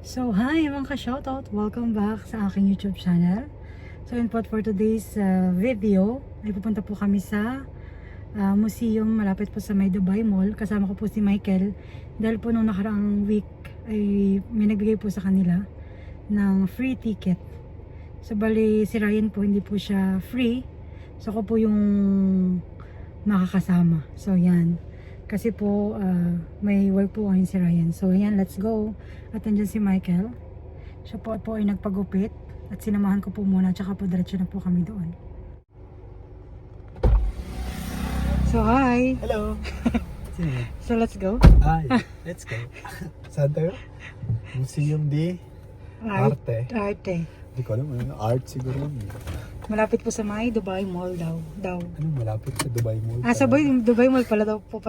So, hi mga ka-shoutout! Welcome back sa aking YouTube channel. So, yun po for today's video, ay pupunta po kami sa museum malapit po sa may Dubai Mall. Kasama ko po si Michael dahil po nung nakaraang week ay may nagbigay po sa kanila ng free ticket. So, bali si Ryan po hindi po siya free. So, ako po yung makakasama. So, yan. Kasi po, may work po ngayon si Ryan. So, ayan, let's go. At andyan si Michael. Siya po ay nagpagupit. At sinamahan ko po muna. Tsaka po, diretso na po kami doon. So, hi! Hello! Sino yun? So, let's go. Ay, let's go. Saan tayo? Museum de Arte. Arte. Hindi ko alam, ano, art siguro yun. Malapit po sa may Dubai Mall daw. Ano, malapit sa Dubai Mall. Sa Dubai Mall pala daw po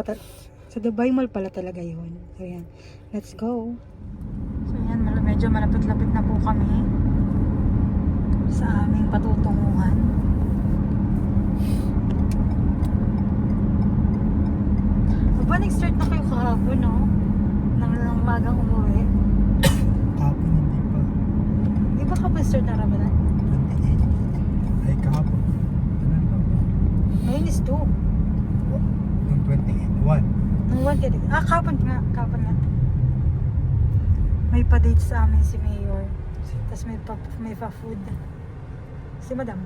sa Dubai Mall pala talaga yun. So, yan. Let's go. So, yan. Medyo malapit-lapit na po kami sa aming patutunguhan. Aba, nag-start na kayo kahapon, no? Nang magang umuwi. Kahapon hindi pa. Di ba kapag start na Ramadan? 28. Ay, kahapon. Ano na ba? Ngayon is 2. Yung 28. 1. Nung 1 ka kahapon nga. Kahapon nga. May pa-date sa amin si Mayor. Tapos may pa-food. Si Madam.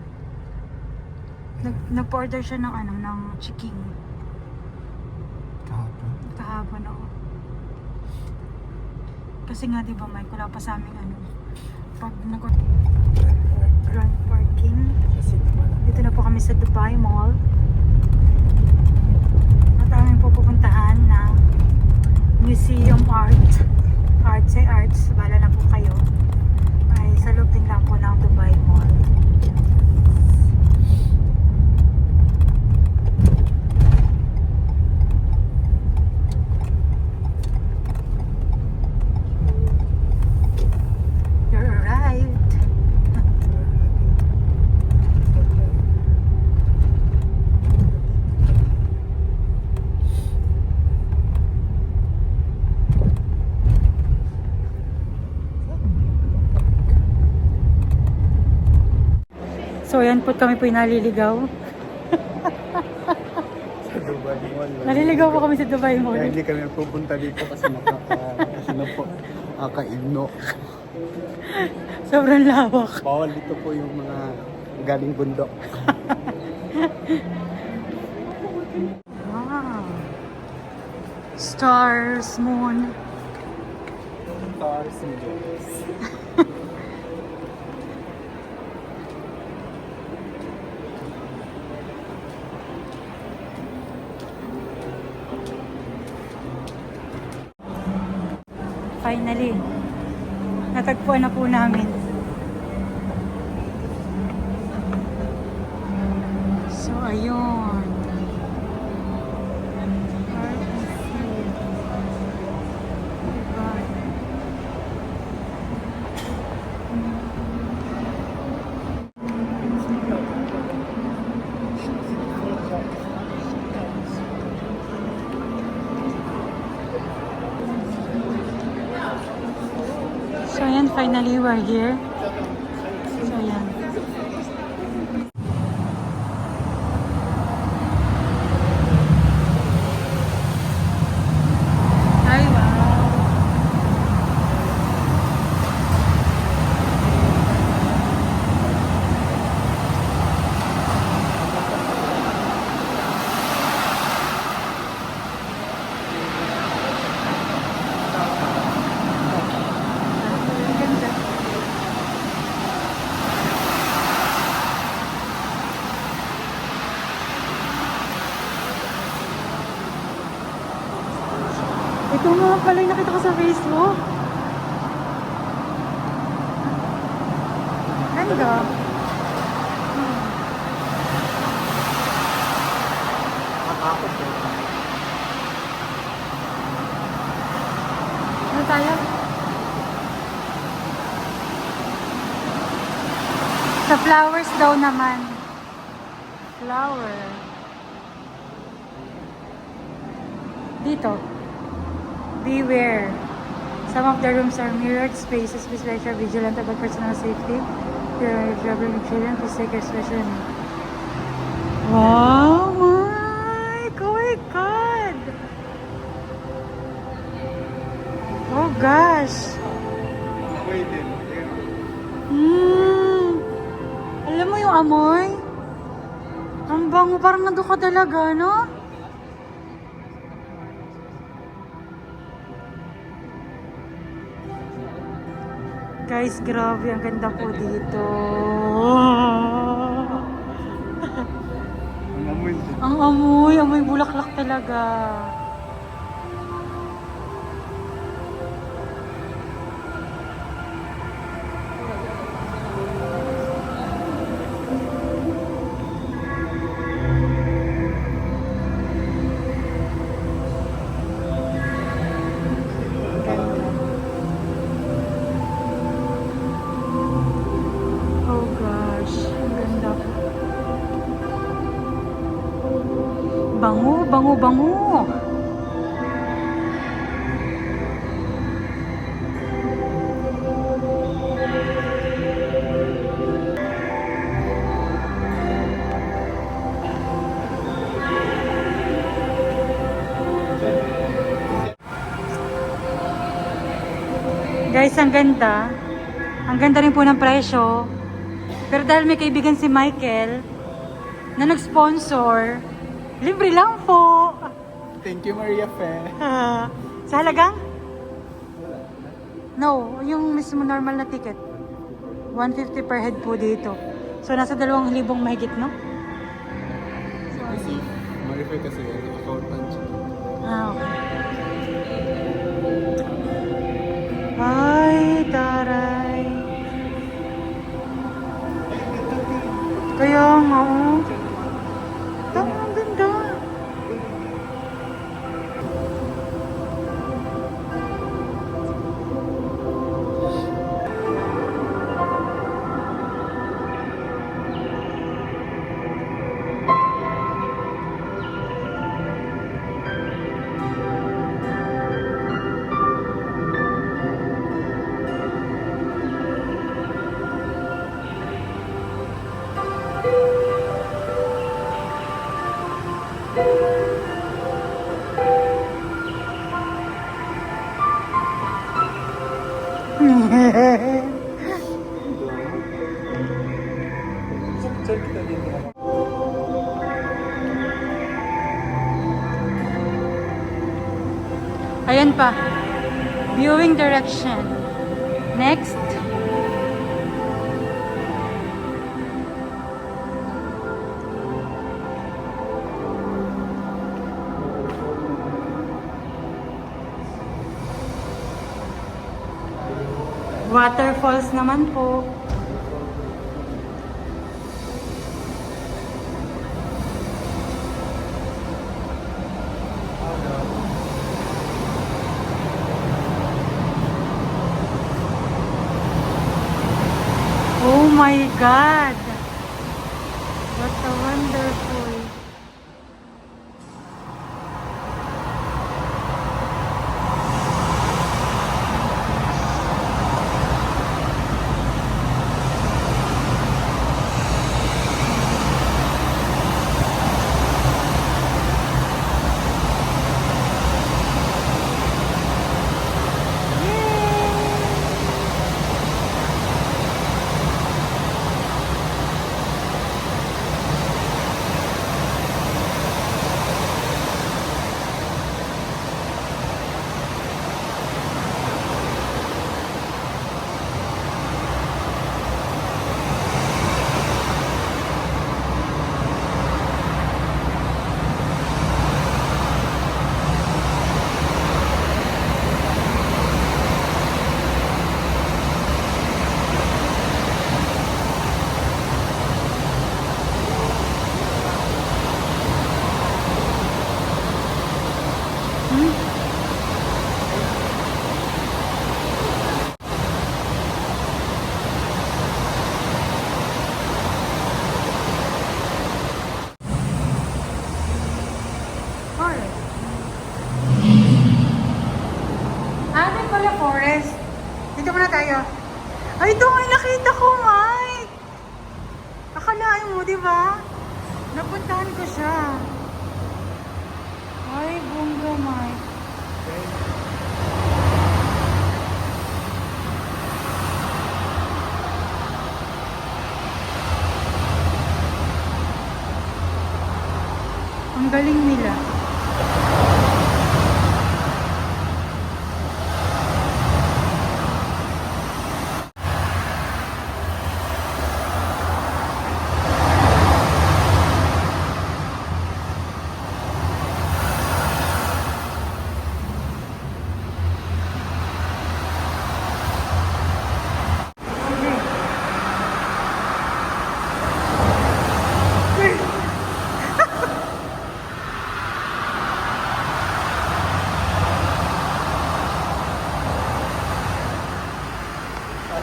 Nag-order siya ng ng chicken. Kahapon. Kahapon, oo. Kasi nga, di ba, Mike, wala pa sa amin pag grand parking. Kasi naman. Dito na po kami sa Dubai Mall. At aming po pupuntahan na Museum Art. Arts ay arts. Bala na po kayo. Ay sa loob din lang po ng Dubai Mall. You're arrived. So yan po kami po naliligaw. Sa Dubai Mall. Naliligaw po kami sa Dubai Kaya Mall. hindi kami pupunta dito kasi nakakaino. Sobrang lawak. Bawal dito po yung mga galing bundok. Wow. Stars, moon. Stars and Jones. Finally, natagpuan na po namin. So, ayun. Art and Food. Diba? So, ayan, finally, we're here. So, ayan. Ay, wow. Ang ganda. Ito mga pala yung nakita ko sa Facebook. Ganda. Nakakapot po. Ano tayo? Sa flowers daw naman. Flower. Dito. Beware. Some of the rooms are mirrored spaces. Please be extra vigilant about personal safety. If you're traveling with children, please take your special note. Wow, Mike! Oh my God! Oh gosh! Alam mo yung amoy? Ang bango, parang nandun ka talaga, no? Guys, grabe, ang ganda po dito. Ang amoy. Ang amoy bulaklak talaga. Oh gosh, ang ganda po. Bango, bango, bango. Guys, ang ganda. Ang ganda rin po ng presyo. Pero dahil may kaibigan si Michael na nag-sponsor, libre lang po. Thank you, Maria Fe. Sa halagang? No, yung mismo normal na ticket. 150 per head po dito. So, nasa 2,000 mahigit, no? Kasi, Maria Fe kasi, accountant siya. Okay. Ay, taray. Kaya nga, oh. Tama, ang ganda. Saan kita dito? Ayan pa. Viewing direction. Next. Waterfalls naman po. Oh my God! What a wonderful! muna tayo. Ay, ito nga nakita ko, Mike. Akalaan mo, di ba? Napuntahan ko siya. Ay, bongga, Mike. Ang galing nila.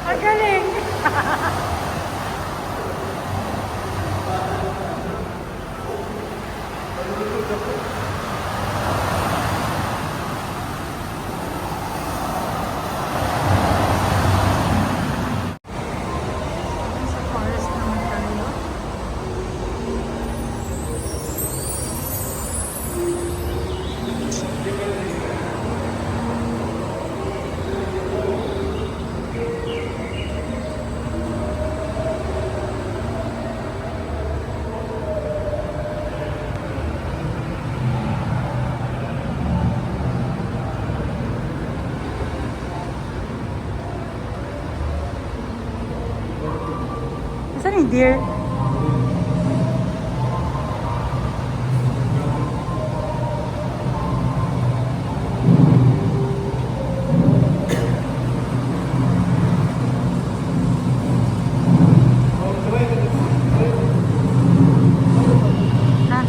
Ang galing! Sa forest naman tayo. Saan yung deer? Ha?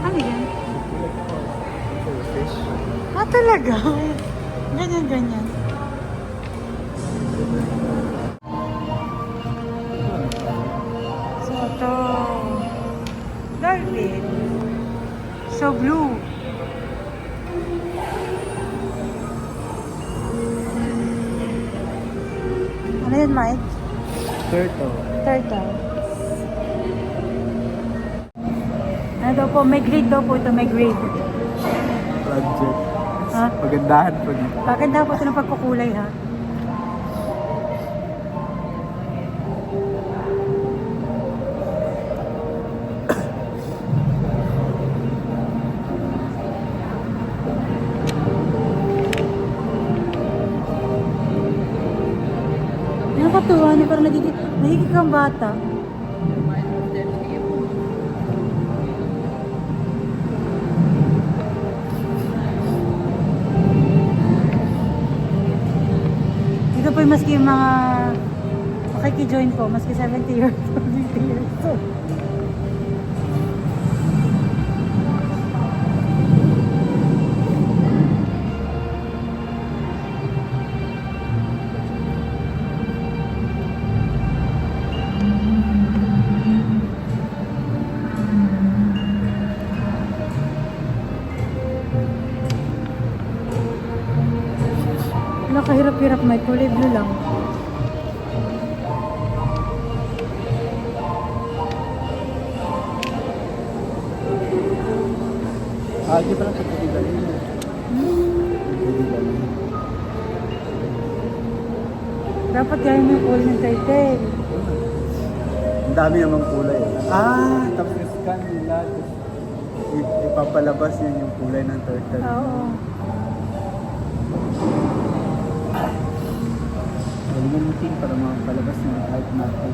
Ano yan? Fish. Ah, talaga? Ganyan. So, ito. Dolphin. So blue. Ano yun, Mike? Turtle. Turtle. Ano daw po? May grade daw po ito. May grade. Project. Ha? Pagandahan po dito. Paganda po ito ng pagkukulay, ha? Nakakatuwa na parang nagiging kang bata. Dito po yung maski yung mga makiki-join po, maski 70 years old, 50 years old. Nakahirap-hirap, may kulay blue lang. Di pala sa pagkigaling. Dapat gaya mo yung kulay ng turtle. Ang dami namang kulay. Tapos scan nila. Ipapalabas yun yung kulay ng turtle. Oo. Huwag mo muting para makapalabas yung type natin.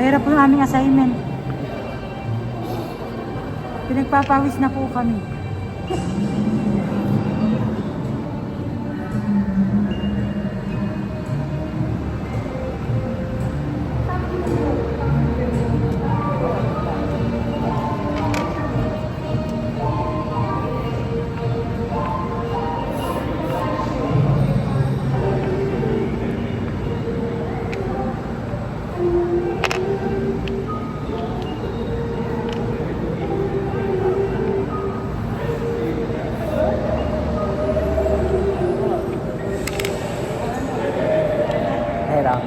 Mahirap po yung aming assignment. Pinagpapawis na po kami. Hirap.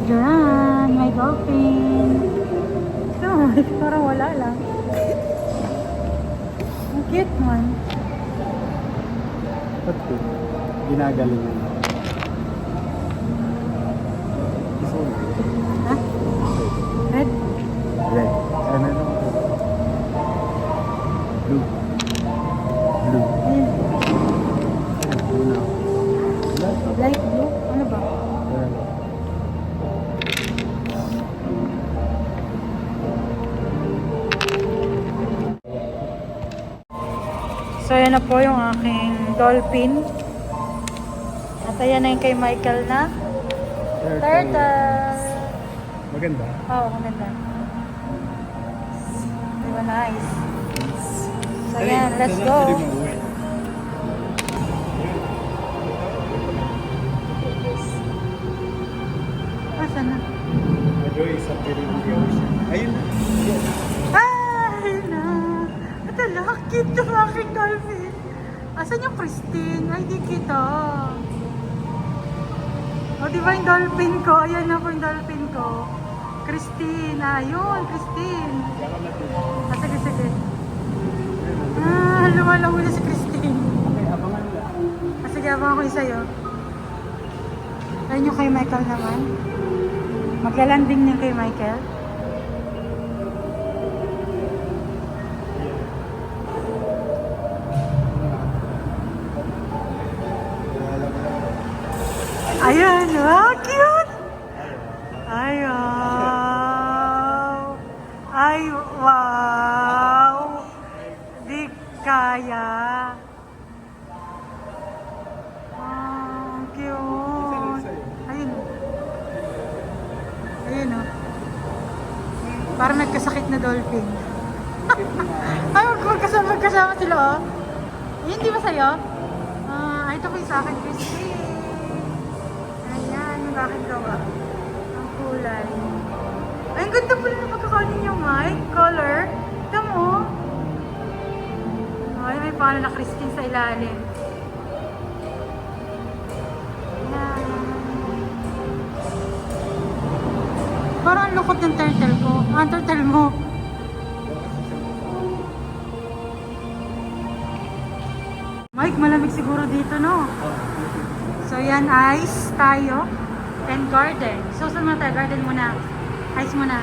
Diyan, may dolphin. Ito, parang wala lang. Ang cute man. Ba't ko? Ginagalingan. Ha? Red? Red. Ay, meron ako. Blue. Blue. Ayun. Blue na. Light blue? Ano ba? So, ayan na po yung aking dolphin. At ayan na yung kay Michael na turtle. Maganda. Oo, maganda. Diba nice? So, ayan, let's go. Asan na? Enjoy sa Philippine Ocean. Ayun na. Ay, na. Ito lang, cute yung aking dolphin. Asan yung Christine? Ay, di kita. O, di ba yung dolphin ko? Ayan na po yung dolphin ko. Christine. Ayun, Christine. Ah, sige, sige. Ah, lumalango na si Christine. Okay, abangan nila. Ah, sige, abangan ko yung sa'yo. Ayun yung kay Michael naman. Maglalanding din kay Michael. Ayan, wow, cute! Ay, wow! Ay, wow! Di kaya. Cute! Ayun. Ayun, oh. Parang nagkasakit na dolphin. Ay, magkasama sila, oh. Ayun, di ba sa'yo? Ah, ito ko yung sa akin, Christine. Ayan, yung aking gawa. Ang kulay. Ay, ang ganda pala na pagkakanin yung mic. Color. Ito mo. Ay, may pangalan na Christine sa ilalim. Ayan. Parang ang lukot ng turtle ko. Ah, ang turtle mo. Mike, malamig siguro dito, no? So, yan, ice tayo. and garden. So, saan muna tayo? Garden muna. Ice muna.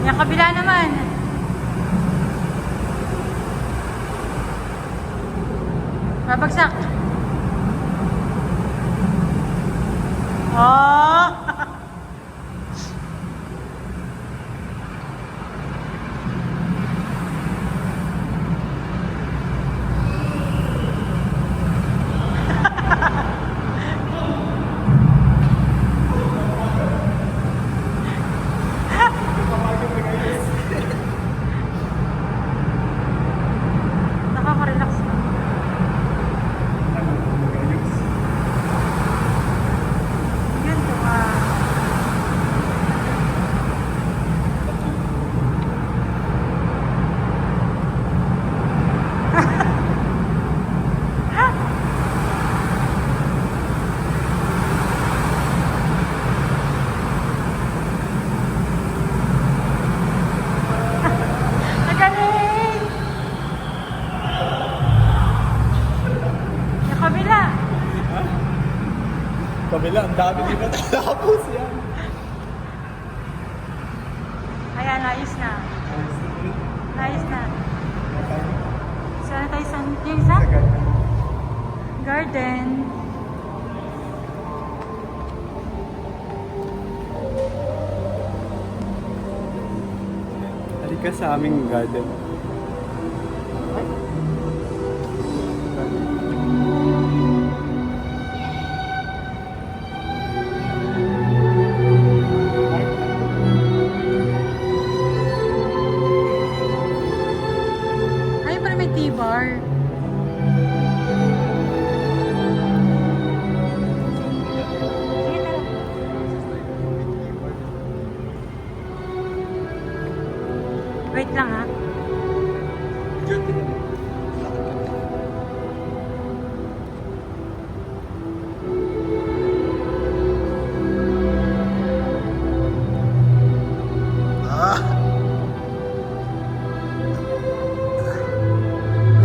Yung kabila naman. Babagsak. Oh! Nakaka-relax na. Yun to Nagaling! Yung kabila. Kabila, ang dami din na tapos yan. Ayan, ayos na. Ayos na. Saan tayo sa yung isa? Garden. Halika sa aming garden. Ay, pala may T-bar. Sige, tara. Wait lang ha.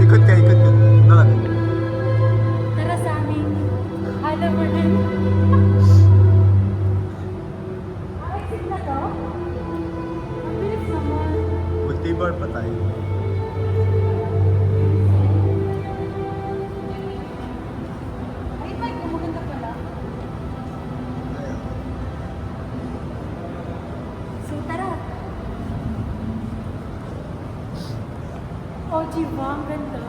Ikot ka, ikot ka. Doon. Tara sa aming Halloween. Exit na to? Ang bilis naman. Multibar pa tayo. Ay, Mike, maganda pala. So, tara. Oh, diba? Ang ganda.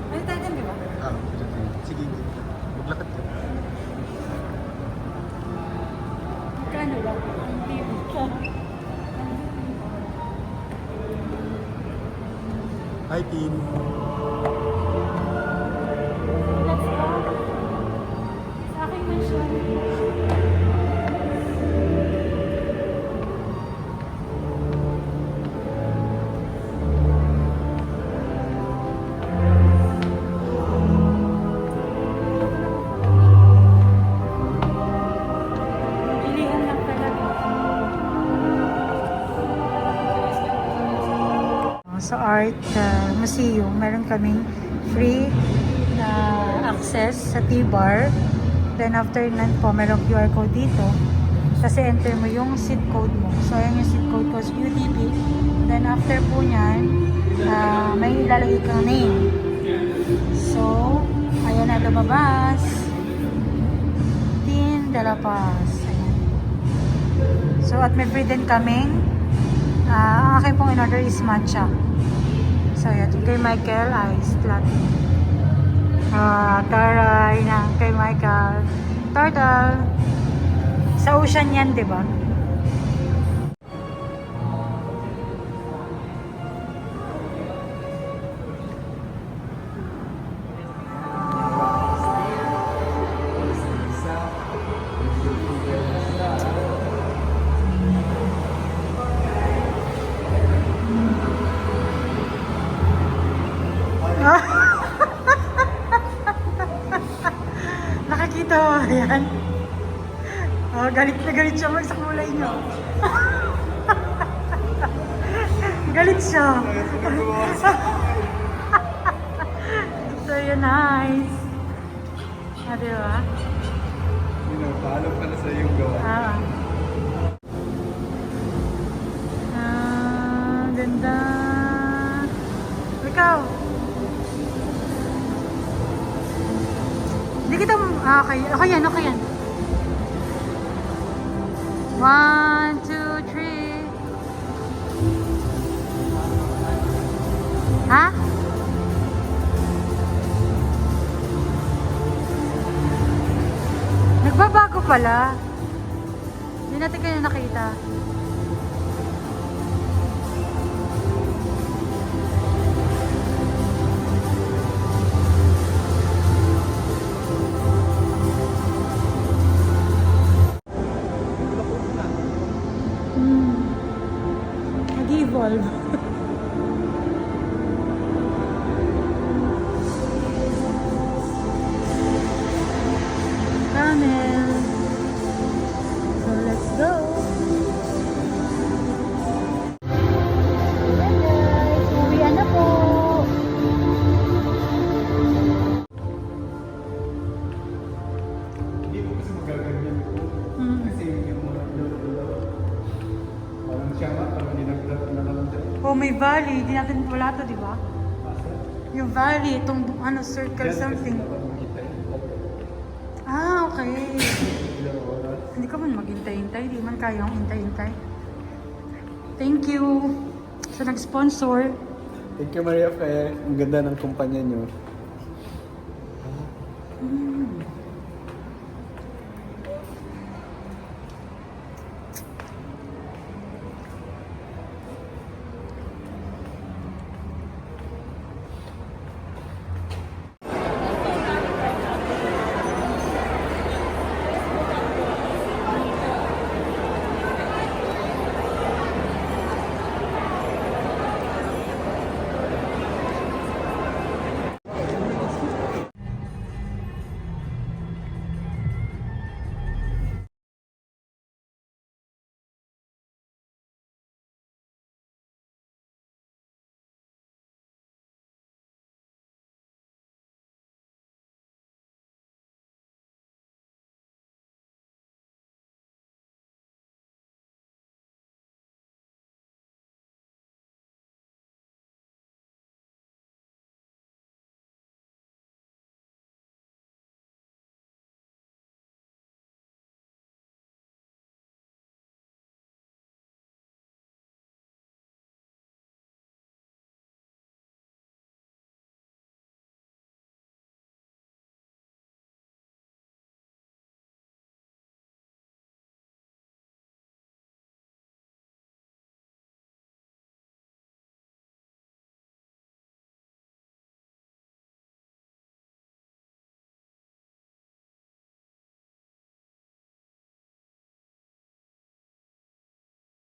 Ano tayo dyan, di ba? Sige, maglakad ka. Magkano lang? Ang TV ka. Hi, team. Let's go. Sa aking mansion. Bilihan lang talaga. Sa art museum, meron kaming free na access sa T-bar. Then after nun po, merong QR code dito. Kasi enter mo yung seat code mo. So ayan yung seat code ko, UTP. Then after po nyan, may ilalagay kang name. So, ayan na lumabas. Tin de la Paz. Ayan. So at may free din kaming ang akin pong in-order is matcha. So, yan. Kay Michael, ice latte. Taray na. Kay Michael. Turtle. Sa ocean yan, di ba? yan. Oh, galit na galit siya sa kulay niyo. Galit siya. So yun, nice. Ah, diba? Paalam ka na sa iyong gawa. Ganda. Ikaw. Hindi kita, okay. Okay yan, okay yan. 1, 2, 3. Ha? Nagbabago pala. Hindi natin kayo nakita. Nag-evolve. Camel. So let's go. Ayan guys, uwian na po. Hindi mo kasi magaganyan ko. Kasi yung mga dalawa. Parang siya nga, parang ninaglat na lang dyan. Oh, may valley. Di natin wala to, di ba? Asa? Yung valley, itong ano, circle Dyan something. kasi dapat makita yung Ah, okay. ilang oras. Hindi ka man maghintay-hintay. Di man kayang hintay-hintay. Thank you sa nag-sponsor. Thank you, Maria Fe. Ang ganda ng kumpanya nyo.